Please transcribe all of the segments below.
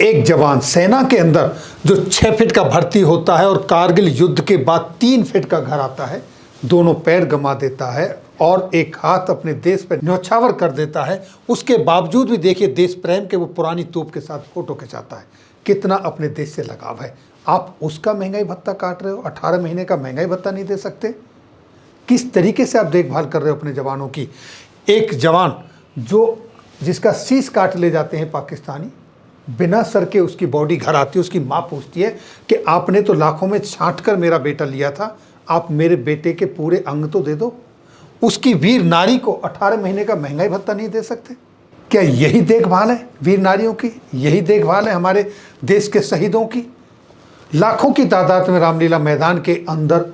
एक जवान सेना के अंदर जो 6 फीट का भर्ती होता है और कारगिल युद्ध के बाद 3 फीट का घर आता है, दोनों पैर गंवा देता है और एक हाथ अपने देश पर न्यौछावर कर देता है, उसके बावजूद भी देखिए देश प्रेम के वो पुरानी तोप के साथ फोटो खिंचाता है। कितना अपने देश से लगाव है। आप उसका महंगाई भत्ता काट रहे हो, 18 महीने का महंगाई भत्ता नहीं दे सकते। किस तरीके से आप देखभाल कर रहे हो अपने जवानों की। एक जवान जिसका शीश काट ले जाते हैं पाकिस्तानी, बिना सर के उसकी बॉडी घर आती है, उसकी माँ पूछती है कि आपने तो लाखों में छांट कर मेरा बेटा लिया था, आप मेरे बेटे के पूरे अंग तो दे दो। उसकी वीर नारी को 18 महीने का महंगाई भत्ता नहीं दे सकते। क्या यही देखभाल है वीर नारियों की? यही देखभाल है हमारे देश के शहीदों की? लाखों की तादाद में रामलीला मैदान के अंदर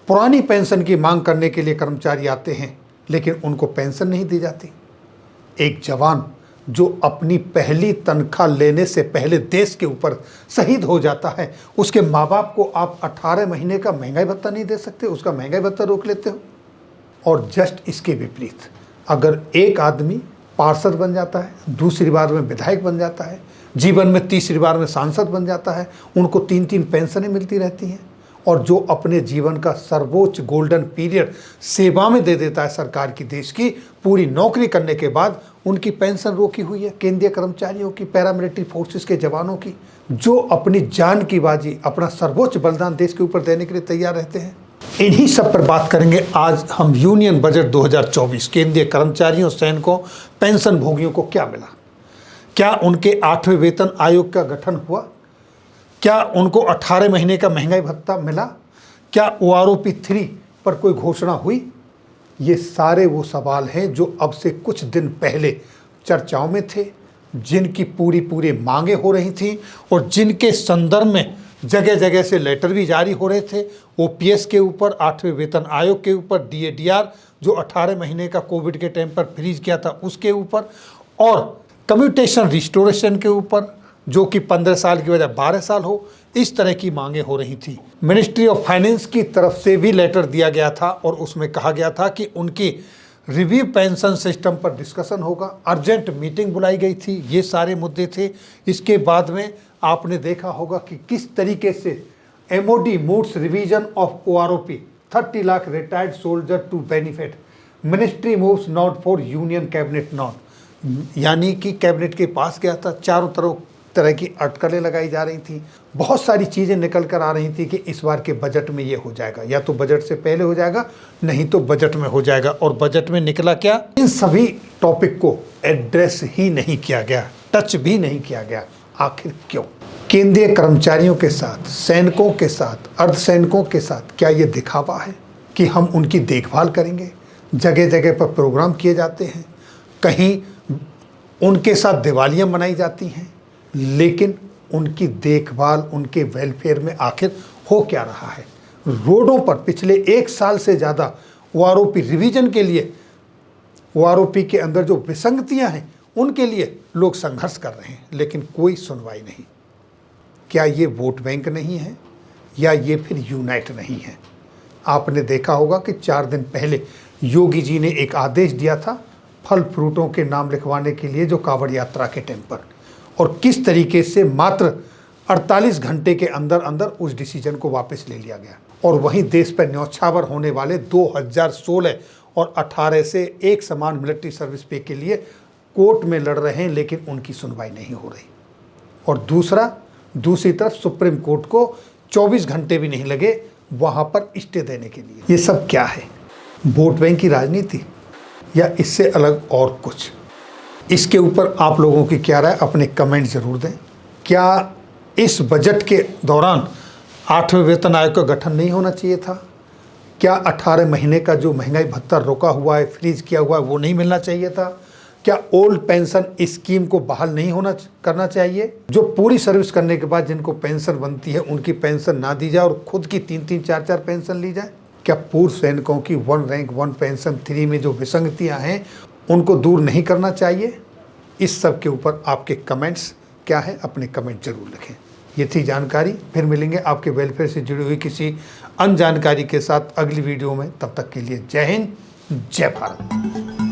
पुरानी पेंशन की मांग करने के लिए कर्मचारी आते हैं, लेकिन उनको पेंशन नहीं दी जाती। एक जवान जो अपनी पहली तनख्वाह लेने से पहले देश के ऊपर शहीद हो जाता है, उसके माँ बाप को आप 18 महीने का महंगाई भत्ता नहीं दे सकते, उसका महंगाई भत्ता रोक लेते हो। और जस्ट इसके विपरीत, अगर एक आदमी पार्षद बन जाता है, दूसरी बार में विधायक बन जाता है, जीवन में तीसरी बार में सांसद बन जाता है, उनको 3-3 पेंशनें मिलती रहती हैं। और जो अपने जीवन का सर्वोच्च गोल्डन पीरियड सेवा में दे देता है सरकार की, देश की पूरी नौकरी करने के बाद, उनकी पेंशन रोकी हुई है। केंद्रीय कर्मचारियों की, पैरामिलिट्री फोर्सेस के जवानों की, जो अपनी जान की बाजी, अपना सर्वोच्च बलिदान देश के ऊपर देने के लिए तैयार रहते हैं। इन्हीं सब पर बात करेंगे आज हम। यूनियन बजट 2024, केंद्रीय कर्मचारियों, सैनिकों, पेंशन भोगियों को क्या मिला? क्या उनके 8वें वेतन आयोग का गठन हुआ? क्या उनको 18 महीने का महंगाई भत्ता मिला? क्या OROP 3 पर कोई घोषणा हुई? ये सारे वो सवाल हैं जो अब से कुछ दिन पहले चर्चाओं में थे, जिनकी पूरी मांगे हो रही थी और जिनके संदर्भ में जगह जगह से लेटर भी जारी हो रहे थे। OPS के ऊपर, 8वें वेतन आयोग के ऊपर, DADR जो 18 महीने का कोविड के टाइम पर फ्रीज किया था उसके ऊपर, और कम्यूटेशन रिस्टोरेशन के ऊपर जो कि 15 साल की वजह 12 साल हो, इस तरह की मांगे हो रही थी। मिनिस्ट्री ऑफ फाइनेंस की तरफ से भी लेटर दिया गया था और उसमें कहा गया था कि उनकी रिव्यू पेंशन सिस्टम पर डिस्कशन होगा। अर्जेंट मीटिंग बुलाई गई थी। ये सारे मुद्दे थे। इसके बाद में आपने देखा होगा कि किस तरीके से MOD moves revision of OROP 30 lakh retired soldier to benefit, ministry moves not for union cabinet not, यानी कि कैबिनेट के पास गया था। चारों तरह की अटकलें लगाई जा रही थी। बहुत सारी चीज़ें निकल कर आ रही थी कि इस बार के बजट में ये हो जाएगा, या तो बजट से पहले हो जाएगा, नहीं तो बजट में हो जाएगा। और बजट में निकला क्या? इन सभी टॉपिक को एड्रेस ही नहीं किया गया, टच भी नहीं किया गया। आखिर क्यों? केंद्रीय कर्मचारियों के साथ, सैनिकों के साथ, अर्धसैनिकों के साथ क्या ये दिखावा है कि हम उनकी देखभाल करेंगे? जगह जगह पर प्रोग्राम किए जाते हैं, कहीं उनके साथ दिवालियाँ मनाई जाती हैं, लेकिन उनकी देखभाल, उनके वेलफेयर में आखिर हो क्या रहा है? रोडों पर पिछले 1 साल से ज़्यादा OROP रिवीजन के लिए, OROP के अंदर जो विसंगतियां हैं उनके लिए लोग संघर्ष कर रहे हैं, लेकिन कोई सुनवाई नहीं। क्या ये वोट बैंक नहीं है, या ये फिर यूनाइट नहीं है? आपने देखा होगा कि 4 दिन पहले योगी जी ने एक आदेश दिया था फल फ्रूटों के नाम लिखवाने के लिए, जो कांवड़ यात्रा के टाइम पर, और किस तरीके से मात्र 48 घंटे के अंदर उस डिसीजन को वापस ले लिया गया। और वहीं देश पर न्यौछावर होने वाले 2016 और 18 से एक समान मिलिट्री सर्विस पे के लिए कोर्ट में लड़ रहे हैं, लेकिन उनकी सुनवाई नहीं हो रही। और दूसरी तरफ सुप्रीम कोर्ट को 24 घंटे भी नहीं लगे वहाँ पर स्टे देने के लिए। ये सब क्या है? वोट बैंक की राजनीति, या इससे अलग और कुछ? इसके ऊपर आप लोगों की क्या राय, अपने कमेंट ज़रूर दें। क्या इस बजट के दौरान 8वें वेतन आयोग का गठन नहीं होना चाहिए था? क्या 18 महीने का जो महंगाई भत्ता रोका हुआ है, फ्रीज किया हुआ है, वो नहीं मिलना चाहिए था? क्या ओल्ड पेंशन स्कीम को बहाल नहीं करना चाहिए? जो पूरी सर्विस करने के बाद जिनको पेंशन बनती है, उनकी पेंशन ना दी जाए और खुद की 3-3, 4-4 पेंशन ली जाए? क्या पूर्व सैनिकों की 1 रैंक 1 पेंशन 3 में जो विसंगतियाँ हैं उनको दूर नहीं करना चाहिए? इस सब के ऊपर आपके कमेंट्स क्या है, अपने कमेंट जरूर लिखें। ये थी जानकारी। फिर मिलेंगे आपके वेलफेयर से जुड़ी हुई किसी अन्य जानकारी के साथ अगली वीडियो में। तब तक के लिए जय हिंद, जय भारत।